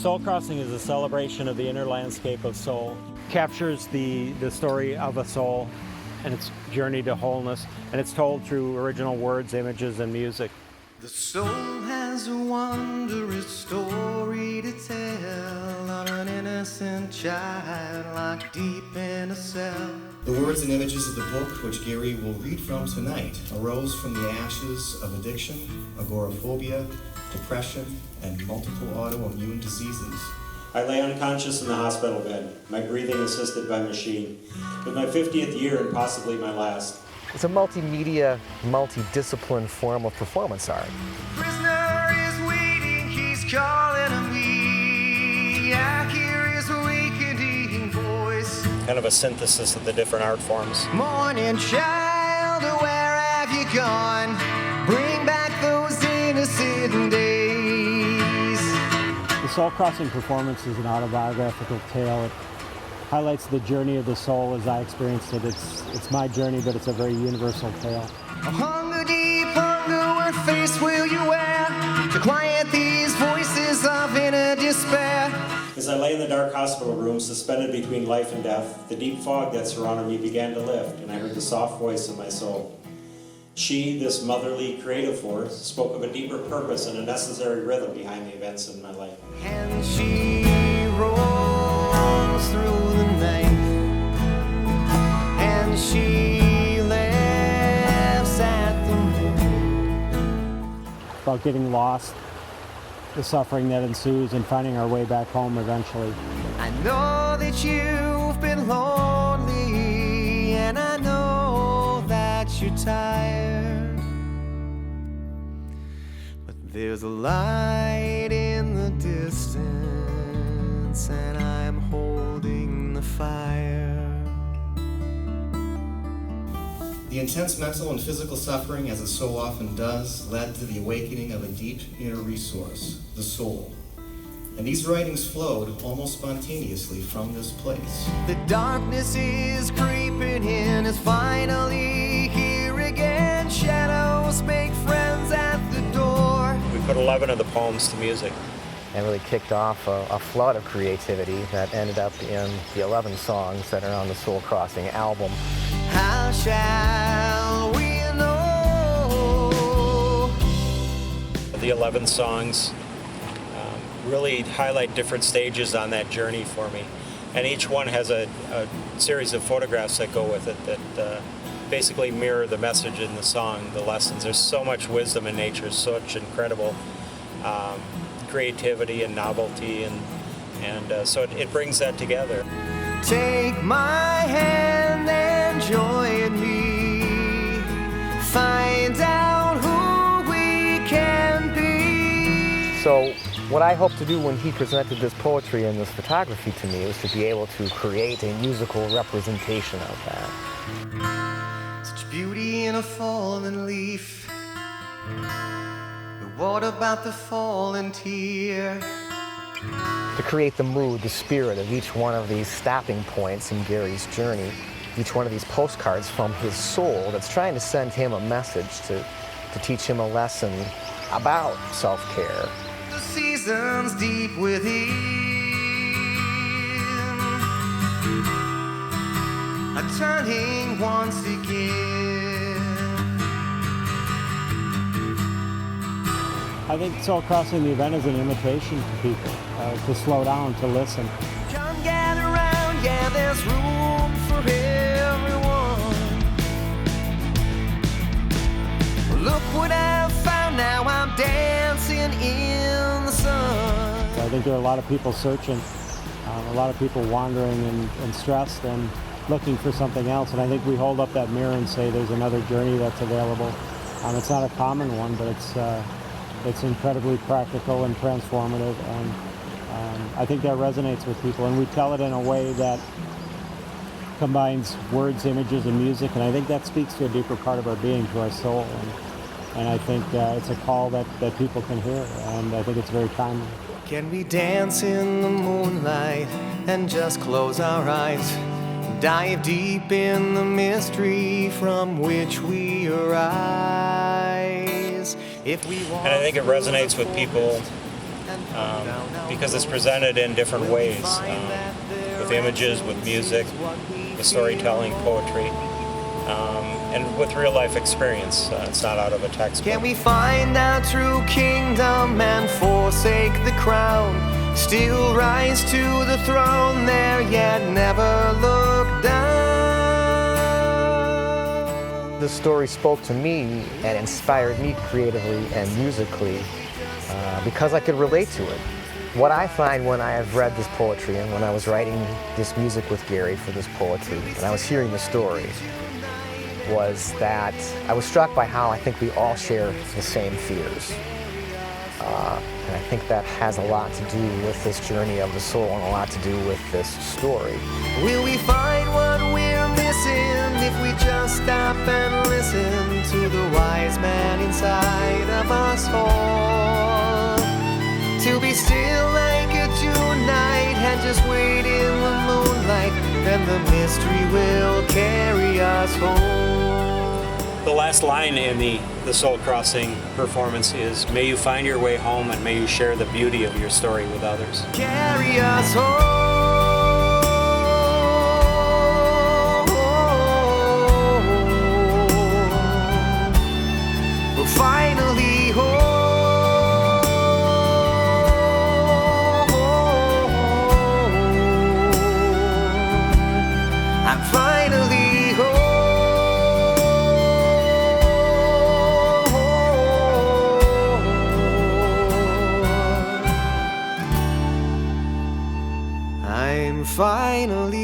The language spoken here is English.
Soul Crossing is a celebration of the inner landscape of soul. Captures the story of a soul and its journey to wholeness, and it's told through original words, images, and music. The soul has a wondrous story to tell of an innocent child locked deep in a cell. The words and images of the book, which Gary will read from tonight, arose from the ashes of addiction, agoraphobia, depression, and multiple autoimmune diseases. I lay unconscious in the hospital bed, my breathing assisted by machine, with my 50th year and possibly my last. It's a multimedia, multidiscipline form of performance art. Prisoner is waiting, he's calling to me. I hear his awakening voice. Kind of a synthesis of the different art forms. Morning child, where have you gone? Bring back those innocent days. The Soul Crossing performance is an autobiographical tale. It highlights the journey of the soul as I experienced it. It's my journey, but it's a very universal tale. A hunger deep, hunger, what face will you wear to quiet these voices of inner despair? As I lay in the dark hospital room, suspended between life and death, the deep fog that surrounded me began to lift, and I heard the soft voice of my soul. She, this motherly, creative force, spoke of a deeper purpose and a necessary rhythm behind the events in my life. And she rolls through the night, and she laughs at the moon. About getting lost, the suffering that ensues, and finding our way back home eventually. I know that you've been lonely, and I know that you're tired, but there's a light in the distance, and I'm holding the fire. The intense mental and physical suffering, as it so often does, led to the awakening of a deep inner resource, the soul. And these writings flowed almost spontaneously from this place. The darkness is creeping in, it's finally here again. Shadows make friends at the door. We put 11 of the poems to music. And really kicked off a flood of creativity that ended up in the 11 songs that are on the Soul Crossing album. How shall we know? The 11 songs really highlight different stages on that journey for me. And each one has a series of photographs that go with it that basically mirror the message in the song, the lessons. There's so much wisdom in nature, such incredible creativity and novelty, and so it brings that together. Take my hand and join me. Find out who we can be. So what I hoped to do when he presented this poetry and this photography to me was to be able to create a musical representation of that. Such beauty in a fallen leaf. But what about the fallen tear? To create the mood, the spirit of each one of these stopping points in Gary's journey, each one of these postcards from his soul that's trying to send him a message to teach him a lesson about self-care. The seasons deep within are turning once again. I think Soul Crossing, the event, is an invitation to people to slow down, to listen. Come gather around, yeah, there's room for everyone. Look what I've found, now I'm dancing in the sun. I think there are a lot of people searching, a lot of people wandering and stressed and looking for something else. And I think we hold up that mirror and say there's another journey that's available. It's not a common one, but it's incredibly practical and transformative, and I think that resonates with people. And we tell it in a way that combines words, images, and music, and I think that speaks to a deeper part of our being, to our soul. And I think it's a call that people can hear, and I think it's very timely. Can we dance in the moonlight and just close our eyes? Dive deep in the mystery from which we arise. If we And I think it resonates with people because it's presented in different ways, with images, with music, with storytelling, poetry, and with real life experience. It's not out of a textbook. Can we find our true kingdom and forsake the crown? Still rise to the throne there, yet never look down. The story spoke to me and inspired me creatively and musically because I could relate to it. What I find when I have read this poetry and when I was writing this music with Gary for this poetry and I was hearing the story was that I was struck by how I think we all share the same fears. And I think that has a lot to do with this journey of the soul and a lot to do with this story. Will we find what we're missing if we just stop and listen to the wise man inside of us all? To be still like a June night and just wait in the moonlight, then the mystery will carry us home. The last line in the Soul Crossing performance is, "May you find your way home and may you share the beauty of your story with others." Carry us home. We're finally home. I'm finally home. I'm finally